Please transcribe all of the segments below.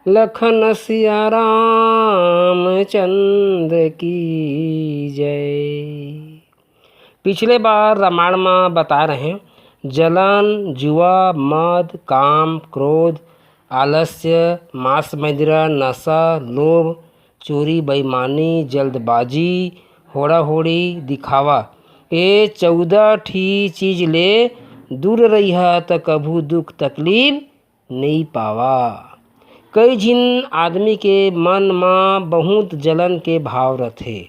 लखन सिया रामचंद्र की जय। पिछले बार रामायण में बता रहे हैं जलन, जुआ, मद, काम, क्रोध, आलस्य, मांस मदिरा, नशा, लोभ, चोरी, बेईमानी, जल्दबाजी, होड़ा होड़ी, दिखावा, ये 14 ठी चीज ले दूर रही है तो कभू दुख तकलीफ नहीं पावा। कई झिन आदमी के मन में बहुत जलन के भाव रथे।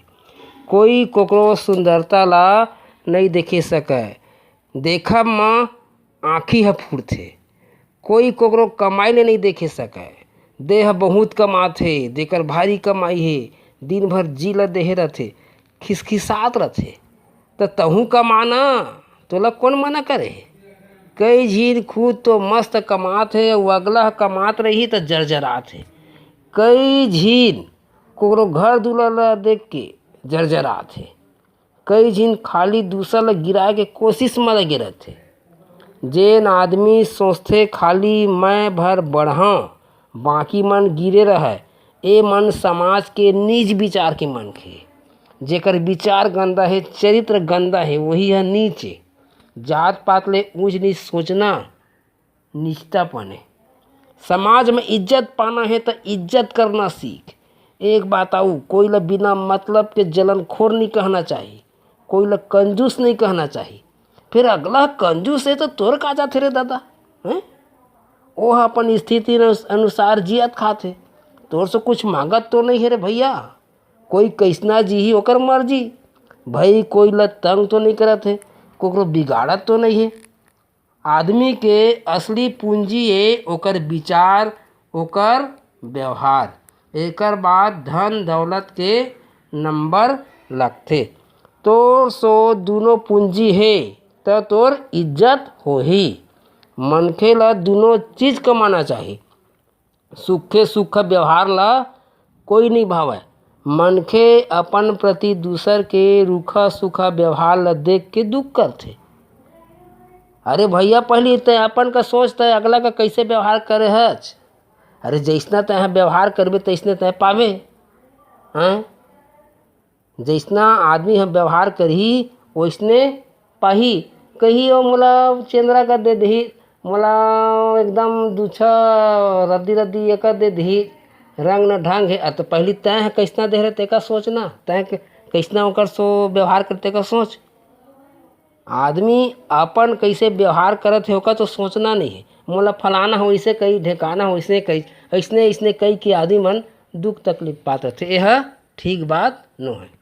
कोई कोकरो सुंदरता ला नहीं देखे सके, देखब में आँखी ह फूटथे। कोई कोकरो कमाई ले नहीं देखे सके, देह बहुत कमाथे, देकर भारी कमाई है, दिन भर जी ल देहे रथे, खिसखिसात रथे। तो तहू कमाना तोला कौन मना करे। कई झीन खुद तो मस्त कमात है, वो अगला कमात रही तो जर्जरात है। कई झीन कोकरो घर दुला देख के जर्जरात है। कई झीन खाली दूसरा ला गिराए के कोशिश में लगे रहते। जेन आदमी सोचते खाली मैं भर बढ़ा बाकी मन गिरे रहे, ए मन समाज के नीच विचार के मन के। जेकर विचार गंदा है, चरित्र गंदा है, वही है नीचे। जात पात ले ऊंच नीच सोचना नीचतापन है। समाज में इज्जत पाना है तो इज्जत करना सीख। एक बात आऊ, कोई ला बिना मतलब के जलनखोर नहीं कहना चाहिए, कोई ला कंजूस नहीं कहना चाहिए। फिर अगला कंजूस है तो तोर का जाथे रे दादा हैं। वो अपन स्थिति अनुसार जियत खाते, तोर से कुछ मांगत तो नहीं है रे भैया। कोई कैसना जी ही ओकर मर्जी भाई, कोई ला तंग तो नहीं करत है, कोकरो बिगाड़त तो नहीं है। आदमी के असली पूंजी है ओकर विचार, ओकर व्यवहार, एकर बाद धन दौलत के नंबर लगथे। तोर सो दोनों पूंजी है तो तोर इज्जत होही। मनखे ला दोनों चीज कमाना चाहिए। सुखे सुख व्यवहार ला कोई नहीं भावे। मनखे अपन प्रति दूसर के रूखा सूखा व्यवहार ला देख के दुख करथे। अरे भैया पहले तय अपन का सोचता है अगला का कैसे व्यवहार करे हच। अरे जैसना तय व्यवहार करबे तैसने तय पावे हैं। जैसना आदमी हम व्यवहार करही वैसने पाही। कही ओ मोला चंद्रा का दे दही, मोला एकदम दूछा रद्दी रद्दी एक दे दही, रंग न ढंग है। तो पहली तय कैसना दे रहे तेका सोचना, तय कैसना ओकर सो व्यवहार करते का सोच। आदमी अपन कैसे व्यवहार करत है ओका तो सोचना नहीं है। मोला फलाना हो इसे कई, ढेकाना हो इसे कई, ऐसने ऐसने कई के आदमी मन दुख तकलीफ पाते थे। यह ठीक बात न है।